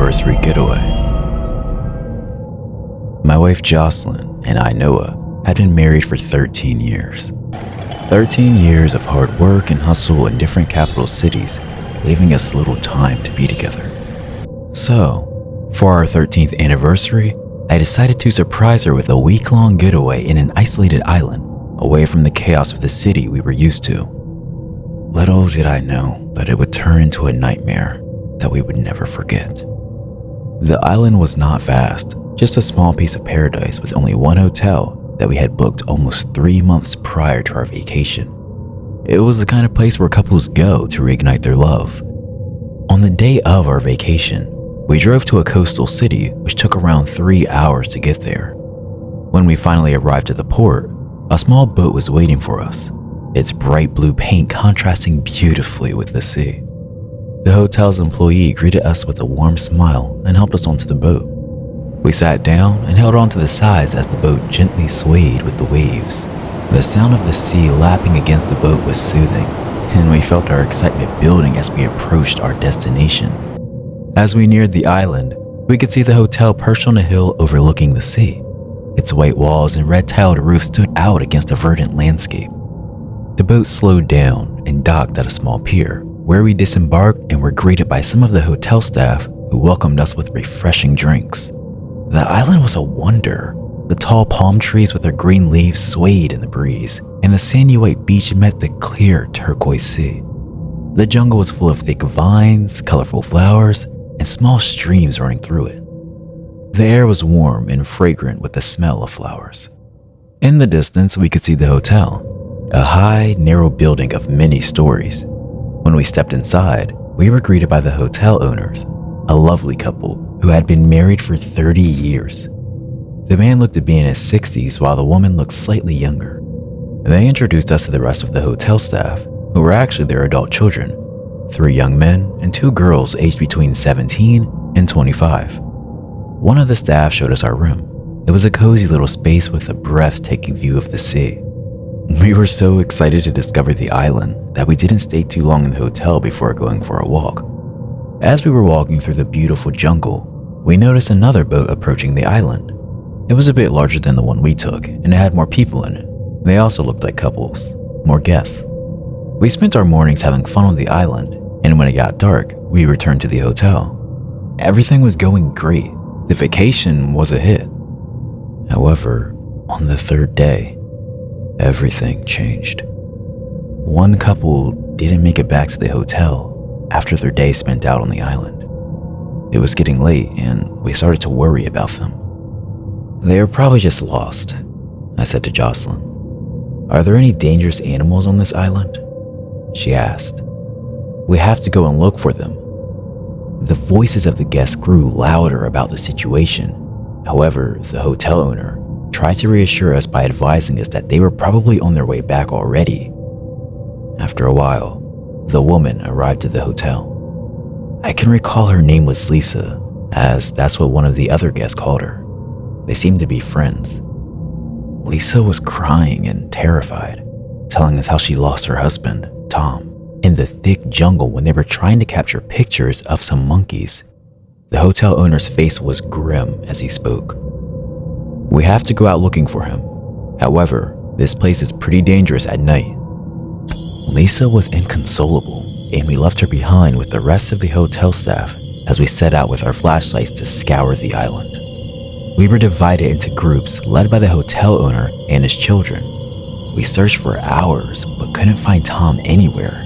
anniversary getaway. My wife Jocelyne and I, Noah, had been married for 13 years. 13 years of hard work and hustle in different capital cities, leaving us little time to be together. So, for our 13th anniversary, I decided to surprise her with a week-long getaway in an isolated island, away from the chaos of the city we were used to. Little did I know that it would turn into a nightmare that we would never forget. The island was not vast, just a small piece of paradise with only one hotel that we had booked almost 3 months prior to our vacation. It was the kind of place where couples go to reignite their love. On the day of our vacation, we drove to a coastal city which took around 3 hours to get there. When we finally arrived at the port, a small boat was waiting for us, its bright blue paint contrasting beautifully with the sea. The hotel's employee greeted us with a warm smile and helped us onto the boat. We sat down and held onto the sides as the boat gently swayed with the waves. The sound of the sea lapping against the boat was soothing, and we felt our excitement building as we approached our destination. As we neared the island, we could see the hotel perched on a hill overlooking the sea. Its white walls and red-tiled roof stood out against the verdant landscape. The boat slowed down and docked at a small pier, where we disembarked and were greeted by some of the hotel staff who welcomed us with refreshing drinks. The island was a wonder. The tall palm trees with their green leaves swayed in the breeze, and the sandy white beach met the clear turquoise sea. The jungle was full of thick vines, colorful flowers, and small streams running through it. The air was warm and fragrant with the smell of flowers. In the distance, we could see the hotel, a high, narrow building of many stories. When we stepped inside, we were greeted by the hotel owners, a lovely couple who had been married for 30 years. The man looked to be in his 60s while the woman looked slightly younger. They introduced us to the rest of the hotel staff, who were actually their adult children, 3 young men and 2 girls aged between 17 and 25. One of the staff showed us our room. It was a cozy little space with a breathtaking view of the sea. We were so excited to discover the island that we didn't stay too long in the hotel before going for a walk. As we were walking through the beautiful jungle, we noticed another boat approaching the island. It was a bit larger than the one we took, and it had more people in it. They also looked like couples, more guests. We spent our mornings having fun on the island, and when it got dark, we returned to the hotel. Everything was going great. The vacation was a hit. However, on the 3rd day, everything changed. One couple didn't make it back to the hotel after their day spent out on the island. It was getting late, and we started to worry about them. "They are probably just lost," I said to Jocelyne. "Are there any dangerous animals on this island?" She asked. "We have to go and look for them." The voices of the guests grew louder about the situation. However, the hotel owner tried to reassure us by advising us that they were probably on their way back already. After a while, the woman arrived at the hotel. I can recall her name was Lisa, as that's what one of the other guests called her. They seemed to be friends. Lisa was crying and terrified, telling us how she lost her husband, Tom, in the thick jungle when they were trying to capture pictures of some monkeys. The hotel owner's face was grim as he spoke. "We have to go out looking for him. However, this place is pretty dangerous at night." Lisa was inconsolable, and we left her behind with the rest of the hotel staff as we set out with our flashlights to scour the island. We were divided into groups led by the hotel owner and his children. We searched for hours but couldn't find Tom anywhere.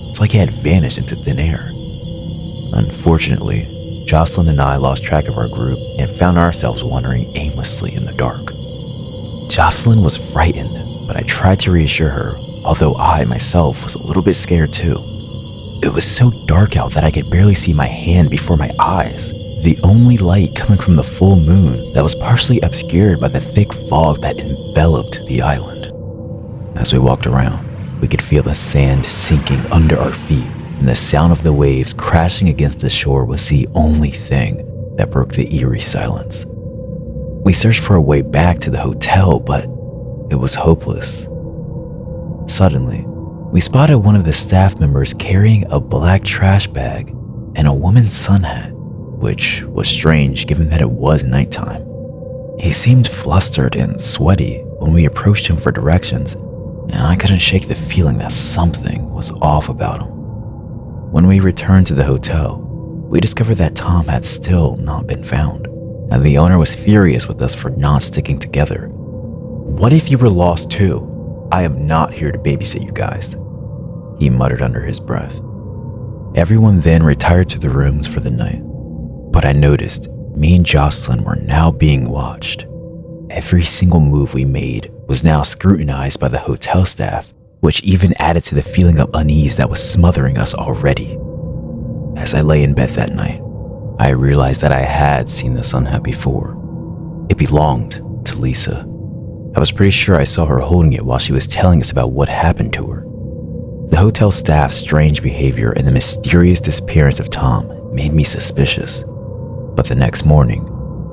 It's like he had vanished into thin air. Unfortunately, Jocelyne and I lost track of our group and found ourselves wandering aimlessly in the dark. Jocelyne was frightened, but I tried to reassure her, although I myself was a little bit scared too. It was so dark out that I could barely see my hand before my eyes, the only light coming from the full moon that was partially obscured by the thick fog that enveloped the island. As we walked around, we could feel the sand sinking under our feet, and the sound of the waves crashing against the shore was the only thing that broke the eerie silence. We searched for a way back to the hotel, but it was hopeless. Suddenly, we spotted one of the staff members carrying a black trash bag and a woman's sun hat. which was strange given that it was nighttime. He seemed flustered and sweaty when we approached him for directions, and I couldn't shake the feeling that something was off about him. When we returned to the hotel, we discovered that Tom had still not been found, and the owner was furious with us for not sticking together. "What if you were lost too? I am not here to babysit you guys," he muttered under his breath. Everyone then retired to their rooms for the night, but I noticed me and Jocelyne were now being watched. Every single move we made was now scrutinized by the hotel staff, which even added to the feeling of unease that was smothering us already. As I lay in bed that night, I realized that I had seen the sun hat before. It belonged to Lisa. I was pretty sure I saw her holding it while she was telling us about what happened to her. The hotel staff's strange behavior and the mysterious disappearance of Tom made me suspicious. But the next morning,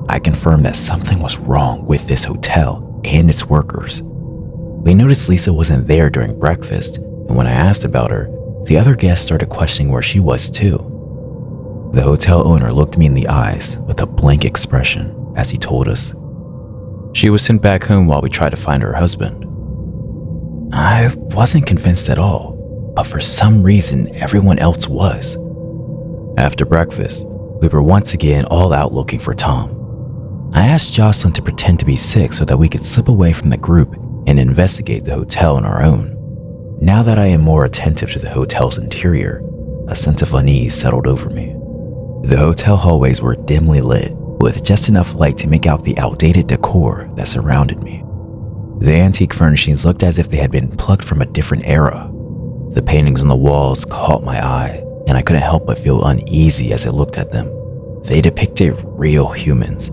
I confirmed that something was wrong with this hotel and its workers. We noticed Lisa wasn't there during breakfast, and when I asked about her, the other guests started questioning where she was too. The hotel owner looked me in the eyes with a blank expression as he told us, "She was sent back home while we tried to find her husband." I wasn't convinced at all, but for some reason everyone else was. After breakfast, we were once again all out looking for Tom. I asked Jocelyne to pretend to be sick so that we could slip away from the group and investigate the hotel on our own. Now that I am more attentive to the hotel's interior, a sense of unease settled over me. The hotel hallways were dimly lit, with just enough light to make out the outdated decor that surrounded me. The antique furnishings looked as if they had been plucked from a different era. The paintings on the walls caught my eye, and I couldn't help but feel uneasy as I looked at them. They depicted real humans,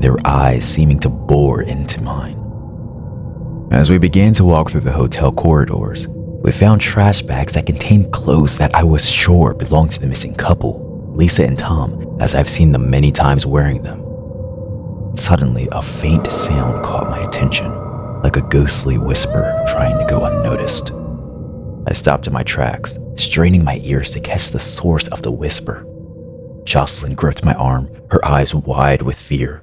their eyes seeming to bore into mine. As we began to walk through the hotel corridors, we found trash bags that contained clothes that I was sure belonged to the missing couple, Lisa and Tom, as I've seen them many times wearing them. Suddenly, a faint sound caught my attention, like a ghostly whisper trying to go unnoticed. I stopped in my tracks, straining my ears to catch the source of the whisper. Jocelyne gripped my arm, her eyes wide with fear.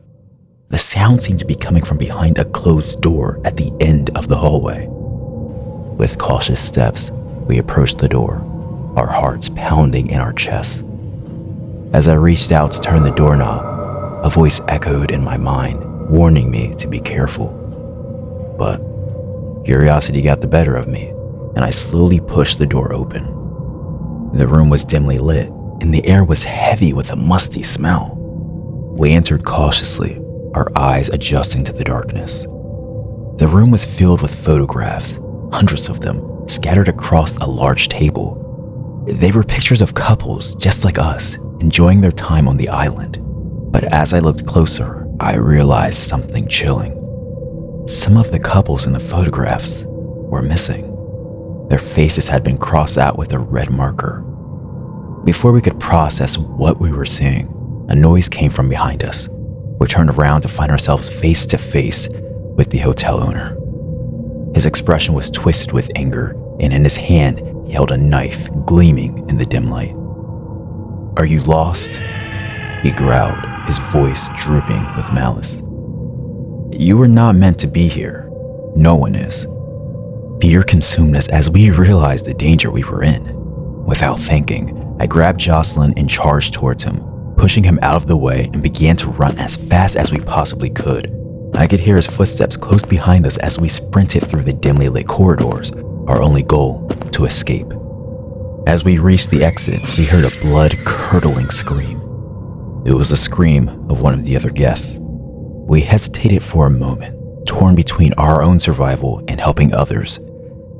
The sound seemed to be coming from behind a closed door at the end of the hallway. With cautious steps, we approached the door, our hearts pounding in our chests. As I reached out to turn the doorknob, a voice echoed in my mind, warning me to be careful. But curiosity got the better of me, and I slowly pushed the door open. The room was dimly lit, and the air was heavy with a musty smell. We entered cautiously, our eyes adjusting to the darkness. The room was filled with photographs, hundreds of them, scattered across a large table. They were pictures of couples just like us, enjoying their time on the island. But as I looked closer, I realized something chilling. Some of the couples in the photographs were missing. Their faces had been crossed out with a red marker. Before we could process what we were seeing, a noise came from behind us. We turned around to find ourselves face to face with the hotel owner. His expression was twisted with anger, and in his hand, he held a knife gleaming in the dim light. "Are you lost?" he growled, his voice drooping with malice. "You were not meant to be here. No one is." Fear consumed us as we realized the danger we were in. Without thinking, I grabbed Jocelyne and charged towards him, pushing him out of the way, and began to run as fast as we possibly could. I could hear his footsteps close behind us as we sprinted through the dimly lit corridors, our only goal, to escape. As we reached the exit, we heard a blood-curdling scream. It was the scream of one of the other guests. We hesitated for a moment, torn between our own survival and helping others.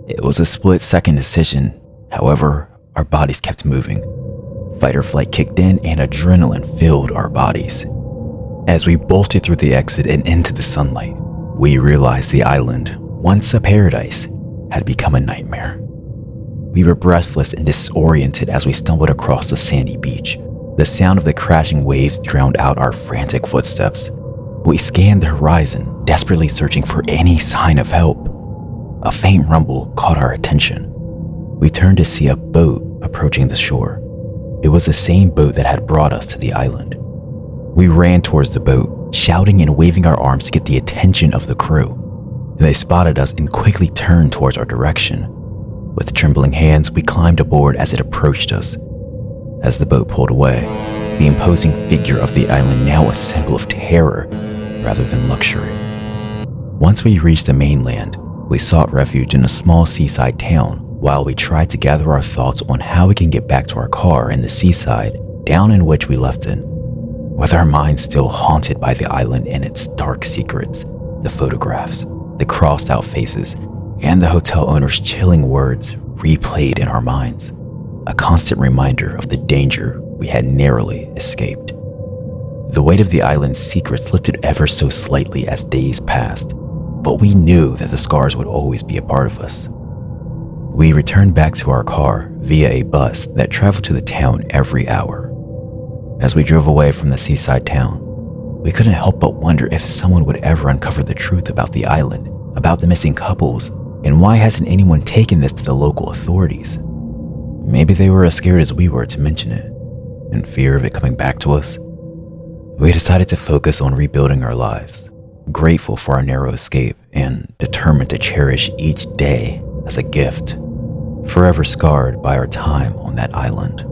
It was a split-second decision. However, our bodies kept moving. Fight or flight kicked in and adrenaline filled our bodies. As we bolted through the exit and into the sunlight, we realized the island, once a paradise, had become a nightmare. We were breathless and disoriented as we stumbled across the sandy beach. The sound of the crashing waves drowned out our frantic footsteps. We scanned the horizon, desperately searching for any sign of help. A faint rumble caught our attention. We turned to see a boat approaching the shore. It was the same boat that had brought us to the island. We ran towards the boat, shouting and waving our arms to get the attention of the crew. They spotted us and quickly turned towards our direction. With trembling hands, we climbed aboard as it approached us. As the boat pulled away, the imposing figure of the island, now a symbol of terror rather than luxury. Once we reached the mainland, we sought refuge in a small seaside town while we tried to gather our thoughts on how we can get back to our car in the seaside down in which we left it. With our minds still haunted by the island and its dark secrets, the photographs, the crossed out faces, and the hotel owner's chilling words replayed in our minds, a constant reminder of the danger we had narrowly escaped. The weight of the island's secrets lifted ever so slightly as days passed, but we knew that the scars would always be a part of us. We returned back to our car via a bus that traveled to the town every hour. As we drove away from the seaside town, we couldn't help but wonder if someone would ever uncover the truth about the island, about the missing couples, and why hasn't anyone taken this to the local authorities? Maybe they were as scared as we were to mention it, in fear of it coming back to us. We decided to focus on rebuilding our lives, grateful for our narrow escape and determined to cherish each day as a gift, forever scarred by our time on that island.